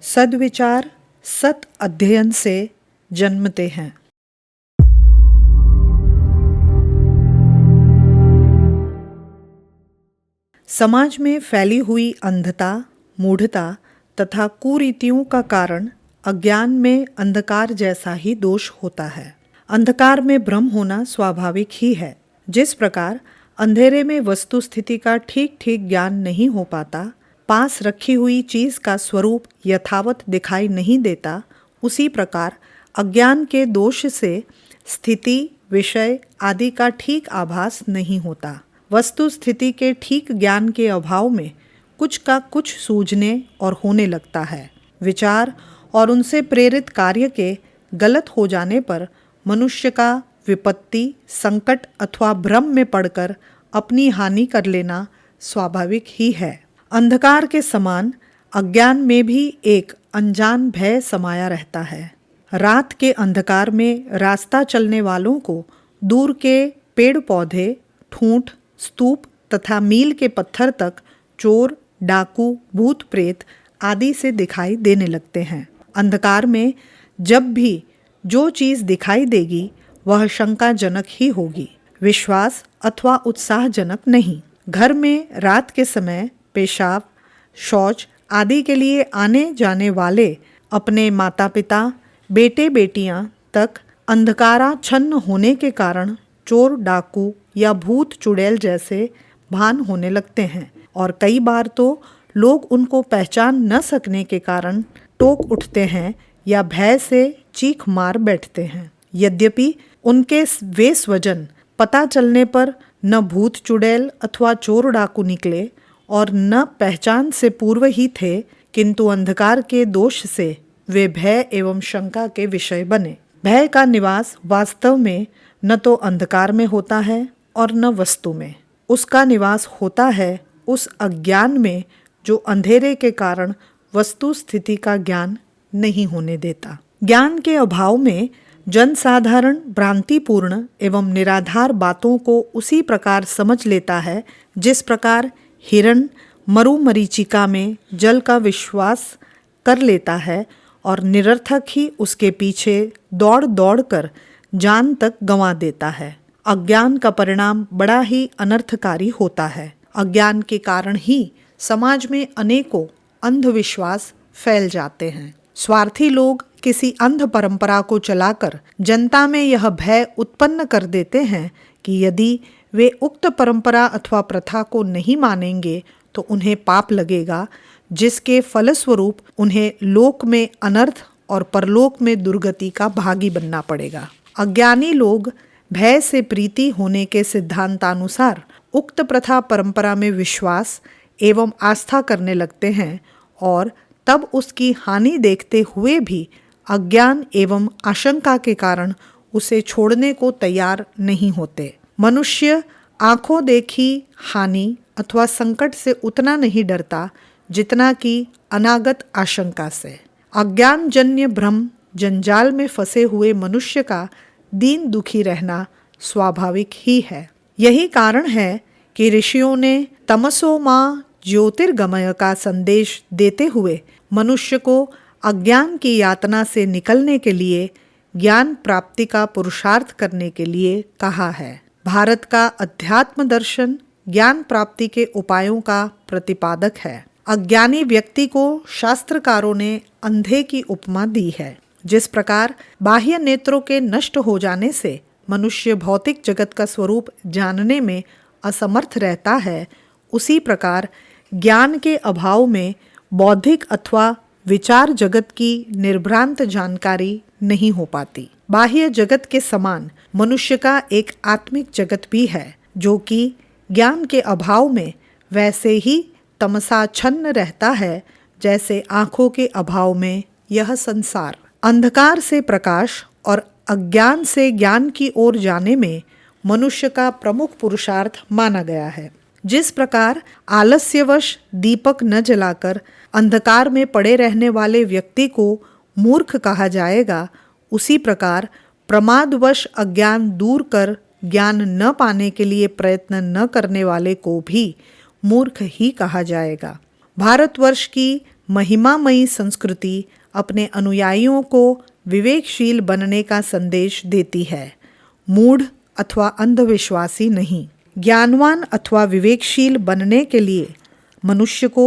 सद्विचार सत अध्ययन से जन्मते हैं। समाज में फैली हुई अंधता, मूढ़ता तथा कुरीतियों का कारण अज्ञान में अंधकार जैसा ही दोष होता है। अंधकार में भ्रम होना स्वाभाविक ही है। जिस प्रकार अंधेरे में वस्तु स्थिति का ठीक ठीक ज्ञान नहीं हो पाता, पास रखी हुई चीज का स्वरूप यथावत दिखाई नहीं देता, उसी प्रकार अज्ञान के दोष से स्थिति, विषय आदि का ठीक आभास नहीं होता। वस्तु स्थिति के ठीक ज्ञान के अभाव में कुछ का कुछ सूझने और होने लगता है। विचार और उनसे प्रेरित कार्य के गलत हो जाने पर मनुष्य का विपत्ति, संकट अथवा भ्रम में पड़कर अपनी हानि कर लेना स्वाभाविक ही है। अंधकार के समान अज्ञान में भी एक अनजान भय समाया रहता है। रात के अंधकार में रास्ता चलने वालों को दूर के पेड़ पौधे, ठूंठ, स्तूप तथा मील के पत्थर तक चोर, डाकू, भूत प्रेत आदि से दिखाई देने लगते हैं। अंधकार में जब भी जो चीज़ दिखाई देगी वह शंकाजनक ही होगी, विश्वास अथवा उत्साहजनक नहीं। घर में रात के समय पेशाब, शौच आदि के लिए आने जाने वाले अपने माता पिता, बेटे बेटियां तक अंधकाराच्छन्न होने के कारण चोर, डाकू या भूत चुड़ैल जैसे भान होने लगते हैं और कई बार तो लोग उनको पहचान न सकने के कारण टोक उठते हैं या भय से चीख मार बैठते हैं। यद्यपि उनके वे स्वजन पता चलने पर न भूत चुड़ैल अथवा चोर डाकू निकले और न पहचान से पूर्व ही थे, किंतु अंधकार के दोष से वे भय एवं शंका के विषय बने। भय का निवास वास्तव में न तो अंधकार में होता है और न वस्तु में। उसका निवास होता है उस अज्ञान में जो अंधेरे के कारण वस्तु स्थिति का ज्ञान नहीं होने देता। ज्ञान के अभाव में जनसाधारण भ्रांतिपूर्ण एवं निराधार बातों को उसी प्रकार समझ लेता है जिस प्रकार हिरण मरुमरीचिका में जल का विश्वास कर लेता है और निरर्थक ही उसके पीछे दौड़ दौड़ कर जान तक गंवा देता है। अज्ञान का परिणाम बड़ा ही अनर्थकारी होता है। अज्ञान के कारण ही समाज में अनेकों अंधविश्वास फैल जाते हैं। स्वार्थी लोग किसी अंध परंपरा को चलाकर जनता में यह भय उत्पन्न कर देते हैं कि यदि वे उक्त परंपरा अथवा प्रथा को नहीं मानेंगे तो उन्हें पाप लगेगा, जिसके फलस्वरूप उन्हें लोक में अनर्थ और परलोक में दुर्गति का भागी बनना पड़ेगा। अज्ञानी लोग भय से प्रीति होने के सिद्धांतानुसार उक्त प्रथा परंपरा में विश्वास एवं आस्था करने लगते हैं और तब उसकी हानि देखते हुए भी अज्ञान एवं आशंका के कारण उसे छोड़ने को तैयार नहीं होते। मनुष्य आंखों देखी हानि अथवा संकट से उतना नहीं डरता जितना कि अनागत आशंका से। अज्ञानजन्य भ्रम जंजाल में फंसे हुए मनुष्य का दीन दुखी रहना स्वाभाविक ही है। यही कारण है कि ऋषियों ने तमसो मां ज्योतिर्गमय का संदेश देते हुए मनुष्य को अज्ञान की यातना से निकलने के लिए ज्ञान प्राप्ति का पुरुषार्थ करने के लिए कहा है। भारत का अध्यात्म दर्शन ज्ञान प्राप्ति के उपायों का प्रतिपादक है। अज्ञानी व्यक्ति को शास्त्रकारों ने अंधे की उपमा दी है। जिस प्रकार बाह्य नेत्रों के नष्ट हो जाने से मनुष्य भौतिक जगत का स्वरूप जानने में असमर्थ रहता है, उसी प्रकार ज्ञान के अभाव में बौद्धिक अथवा विचार जगत की निर्भ्रांत जानकारी नहीं हो पाती। बाह्य जगत के समान मनुष्य का एक आत्मिक जगत भी है जो कि ज्ञान के अभाव में वैसे ही तमसाच्छन्न रहता है जैसे आँखों के अभाव में यह संसार। अंधकार से प्रकाश और अज्ञान से ज्ञान की ओर जाने में मनुष्य का प्रमुख पुरुषार्थ माना गया है। जिस प्रकार आलस्यवश दीपक न जलाकर अंधकार में पड़े रहने वाले व्यक्ति को मूर्ख कहा जाएगा, उसी प्रकार प्रमादवश अज्ञान दूर कर ज्ञान न पाने के लिए प्रयत्न न करने वाले को भी मूर्ख ही कहा जाएगा। भारतवर्ष की महिमामयी संस्कृति अपने अनुयायियों को विवेकशील बनने का संदेश देती है, मूढ़ अथवा अंधविश्वासी नहीं। ज्ञानवान अथवा विवेकशील बनने के लिए मनुष्य को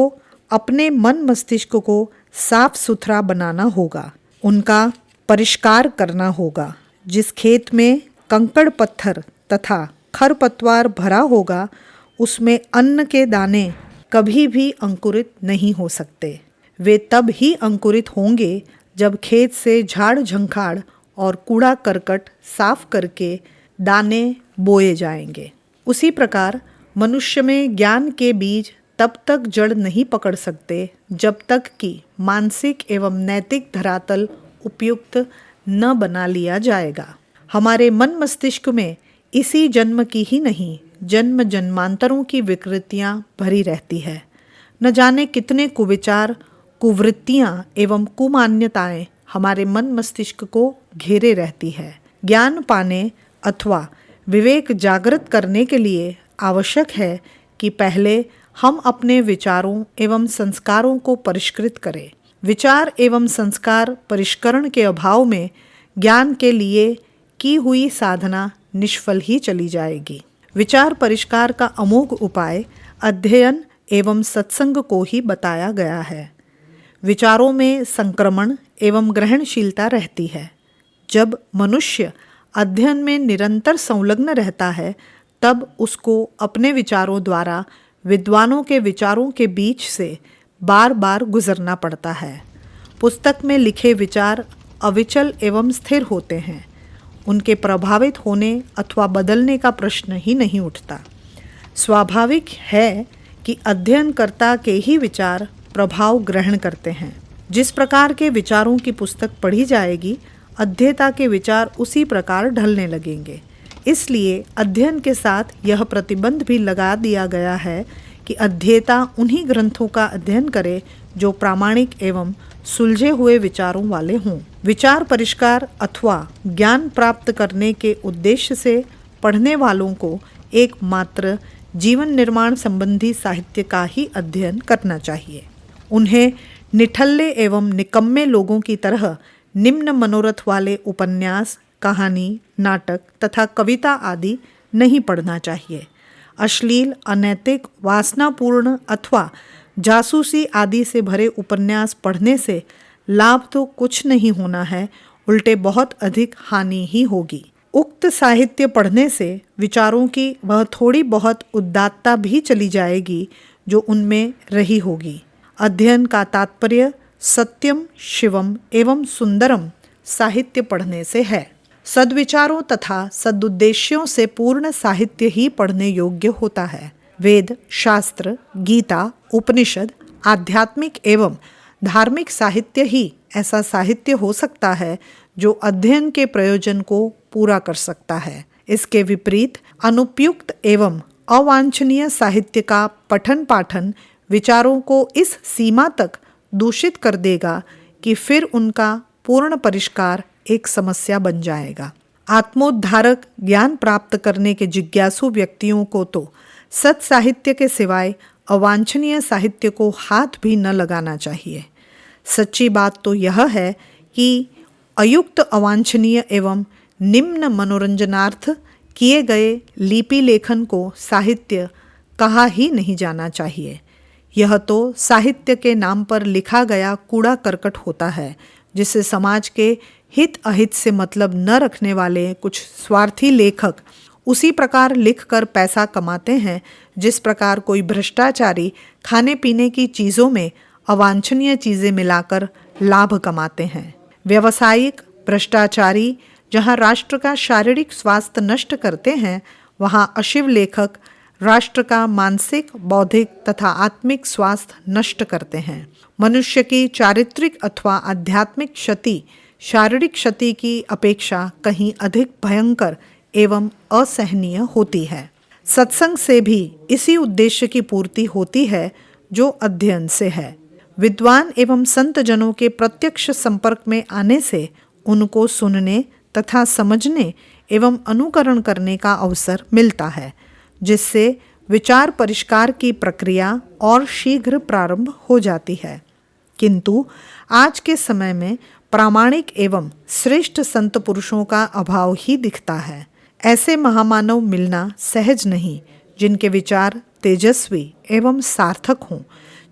अपने मन मस्तिष्क को साफ सुथरा बनाना होगा, उनका परिष्कार करना होगा। जिस खेत में कंकड़ पत्थर तथा खरपतवार भरा होगा, उसमें अन्न के दाने कभी भी अंकुरित नहीं हो सकते। वे तब ही अंकुरित होंगे जब खेत से झाड़ झंखाड़ और कूड़ा करकट साफ करके दाने बोए जाएंगे। उसी प्रकार मनुष्य में ज्ञान के बीज तब तक जड़ नहीं पकड़ सकते जब तक कि मानसिक एवं नैतिक धरातल उपयुक्त न बना लिया जाएगा। हमारे मन मस्तिष्क में इसी जन्म की ही नहीं, जन्म जन्मांतरों की विकृतियां भरी रहती है। न जाने कितने कुविचार, कुवृत्तियां एवं कुमान्यताएं हमारे मन मस्तिष्क को घेरे रहती है। ज्ञान पाने अथवा विवेक जागृत करने के लिए आवश्यक है कि पहले हम अपने विचारों एवं संस्कारों को परिष्कृत करें। विचार एवं संस्कार परिष्करण के अभाव में ज्ञान के लिए की हुई साधना निष्फल ही चली जाएगी। विचार परिष्कार का अमोघ उपाय अध्ययन एवं सत्संग को ही बताया गया है। विचारों में संक्रमण एवं ग्रहणशीलता रहती है। जब मनुष्य अध्ययन में निरंतर संलग्न रहता है, तब उसको अपने विचारों द्वारा विद्वानों के विचारों के बीच से बार बार गुजरना पड़ता है। पुस्तक में लिखे विचार अविचल एवं स्थिर होते हैं। उनके प्रभावित होने अथवा बदलने का प्रश्न ही नहीं उठता। स्वाभाविक है कि अध्ययनकर्ता के ही विचार प्रभाव ग्रहण करते हैं। जिस प्रकार के विचारों की पुस्तक पढ़ी जाएगी, अध्येता के विचार उसी प्रकार ढलने लगेंगे। इसलिए अध्ययन के साथ यह प्रतिबंध भी लगा दिया गया है कि अध्येता उन्हीं ग्रंथों का अध्ययन करे जो प्रामाणिक एवं सुलझे हुए विचारों वाले हों। विचार परिष्कार अथवा ज्ञान प्राप्त करने के उद्देश्य से पढ़ने वालों को एकमात्र जीवन निर्माण संबंधी साहित्य का ही अध्ययन करना चाहिए। उन्हें निठल्ले एवं निकम्मे लोगों की तरह निम्न मनोरथ वाले उपन्यास, कहानी, नाटक तथा कविता आदि नहीं पढ़ना चाहिए। अश्लील, अनैतिक, वासनापूर्ण अथवा जासूसी आदि से भरे उपन्यास पढ़ने से लाभ तो कुछ नहीं होना है, उल्टे बहुत अधिक हानि ही होगी। उक्त साहित्य पढ़ने से विचारों की वह थोड़ी बहुत उदात्तता भी चली जाएगी जो उनमें रही होगी। अध्ययन का तात्पर्य सत्यम, शिवम एवं सुंदरम साहित्य पढ़ने से है। सद्विचारों तथा सदुद्देश्यों से पूर्ण साहित्य ही पढ़ने योग्य होता है। वेद, शास्त्र, गीता, उपनिषद, आध्यात्मिक एवं धार्मिक साहित्य ही ऐसा साहित्य हो सकता है जो अध्ययन के प्रयोजन को पूरा कर सकता है। इसके विपरीत अनुपयुक्त एवं अवांछनीय साहित्य का पठन पाठन विचारों को इस सीमा तक दूषित कर देगा कि फिर उनका पूर्ण परिष्कार एक समस्या बन जाएगा। आत्मोद्धारक ज्ञान प्राप्त करने के जिज्ञासु व्यक्तियों को तो सत साहित्य के सिवाय अवांछनीय साहित्य को हाथ भी न लगाना चाहिए। सच्ची बात तो यह है कि अयुक्त, अवांछनीय एवं निम्न मनोरंजनार्थ किए गए लिपि लेखन को साहित्य कहा ही नहीं जाना चाहिए। यह तो साहित्य के नाम पर लिखा गया कूड़ा करकट होता है, जिसे समाज के हित अहित से मतलब न रखने वाले कुछ स्वार्थी लेखक उसी प्रकार लिखकर पैसा कमाते हैं जिस प्रकार कोई भ्रष्टाचारी खाने पीने की चीज़ों में अवांछनीय चीज़ें मिलाकर लाभ कमाते हैं। व्यावसायिक भ्रष्टाचारी जहाँ राष्ट्र का शारीरिक स्वास्थ्य नष्ट करते हैं, वहाँ अशिव लेखक राष्ट्र का मानसिक, बौद्धिक तथा आत्मिक स्वास्थ्य नष्ट करते हैं। मनुष्य की चारित्रिक अथवा आध्यात्मिक क्षति शारीरिक क्षति की अपेक्षा कहीं अधिक भयंकर एवं असहनीय होती है। सत्संग से भी इसी उद्देश्य की पूर्ति होती है जो अध्ययन से है। विद्वान एवं संत जनों के प्रत्यक्ष संपर्क में आने से उनको सुनने तथा समझने एवं अनुकरण करने का अवसर मिलता है, जिससे विचार परिष्कार की प्रक्रिया और शीघ्र प्रारंभ हो जाती है। किंतु आज के समय में प्रामाणिक एवं श्रेष्ठ संत पुरुषों का अभाव ही दिखता है। ऐसे महामानव मिलना सहज नहीं, जिनके विचार तेजस्वी एवं सार्थक हों,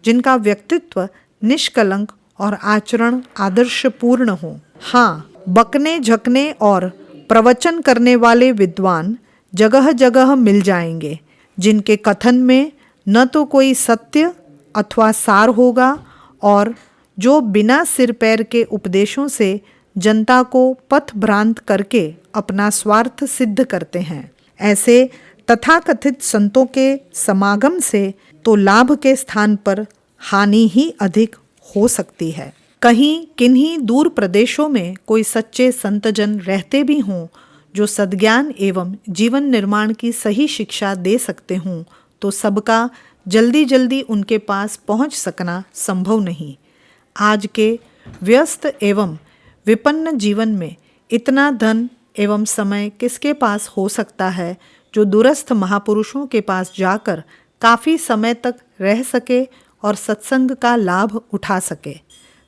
जिनका व्यक्तित्व निष्कलंक और आचरण आदर्शपूर्ण हो। हाँ, बकने झकने और प्रवचन करने वाले विद्वान जगह जगह मिल जाएंगे, जिनके कथन में न तो कोई सत्य अथवा सार होगा और जो बिना सिर पैर के उपदेशों से जनता को पथ भ्रांत करके अपना स्वार्थ सिद्ध करते हैं। ऐसे तथाकथित संतों के समागम से तो लाभ के स्थान पर हानि ही अधिक हो सकती है। कहीं किन्हीं दूर प्रदेशों में कोई सच्चे संतजन रहते भी हों जो सद्ज्ञान एवं जीवन निर्माण की सही शिक्षा दे सकते हों, तो सबका जल्दी जल्दी उनके पास पहुंच सकना संभव नहीं। आज के व्यस्त एवं विपन्न जीवन में इतना धन एवं समय किसके पास हो सकता है जो दूरस्थ महापुरुषों के पास जाकर काफ़ी समय तक रह सके और सत्संग का लाभ उठा सके।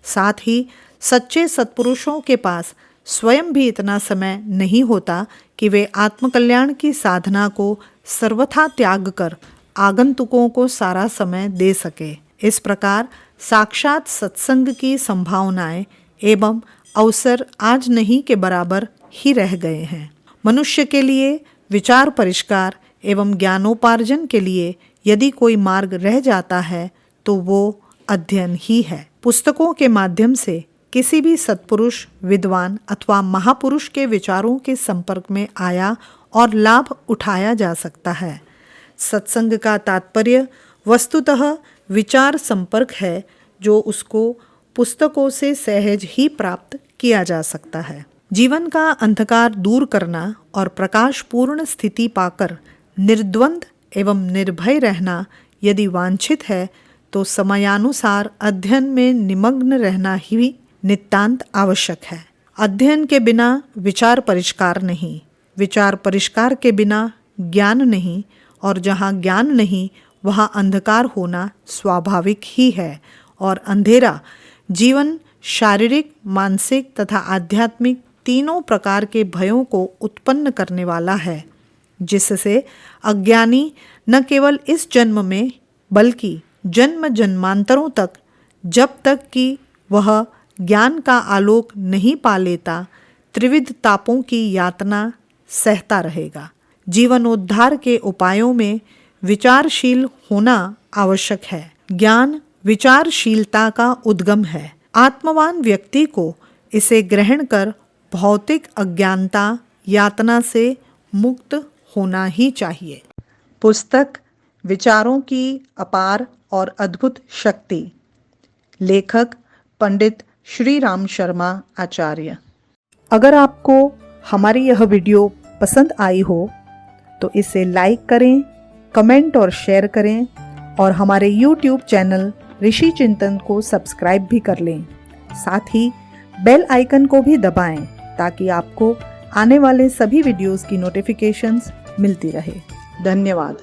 साथ ही सच्चे सत्पुरुषों के पास स्वयं भी इतना समय नहीं होता कि वे आत्मकल्याण की साधना को सर्वथा त्याग कर आगंतुकों को सारा समय दे सके। इस प्रकार साक्षात सत्संग की संभावनाएं एवं अवसर आज नहीं के बराबर ही रह गए हैं। मनुष्य के लिए विचार परिष्कार एवं ज्ञानोपार्जन के लिए यदि कोई मार्ग रह जाता है तो वो अध्ययन ही है। पुस्तकों के माध्यम से किसी भी सत्पुरुष, विद्वान अथवा महापुरुष के विचारों के संपर्क में आया और लाभ उठाया जा सकता है। सत्संग का तात्पर्य वस्तुतः विचार संपर्क है, जो उसको पुस्तकों से सहज ही प्राप्त किया जा सकता है। जीवन का अंधकार दूर करना और प्रकाशपूर्ण स्थिति पाकर निर्द्वंद एवं निर्भय रहना यदि वांछित है तो समयानुसार अध्ययन में निमग्न रहना ही नितांत आवश्यक है। अध्ययन के बिना विचार परिष्कार नहीं, विचार परिष्कार के बिना ज्ञान नहीं, और जहाँ ज्ञान नहीं वहाँ अंधकार होना स्वाभाविक ही है। और अंधेरा जीवन शारीरिक, मानसिक तथा आध्यात्मिक तीनों प्रकार के भयों को उत्पन्न करने वाला है, जिससे अज्ञानी न केवल इस जन्म में बल्कि जन्म जन्मांतरों तक, जब तक कि वह ज्ञान का आलोक नहीं पा लेता, त्रिविध तापों की यातना सहता रहेगा। जीवनोद्धार के उपायों में विचारशील होना आवश्यक है। ज्ञान विचारशीलता का उद्गम है। आत्मवान व्यक्ति को इसे ग्रहण कर भौतिक अज्ञानता यातना से मुक्त होना ही चाहिए। पुस्तक विचारों की अपार और अद्भुत शक्ति। लेखक पंडित श्री राम शर्मा आचार्य। अगर आपको हमारी यह वीडियो पसंद आई हो तो इसे लाइक करें, कमेंट और शेयर करें और हमारे YouTube चैनल ऋषि चिंतन को सब्सक्राइब भी कर लें। साथ ही बेल आइकन को भी दबाएं ताकि आपको आने वाले सभी वीडियोस की नोटिफिकेशंस मिलती रहे। धन्यवाद।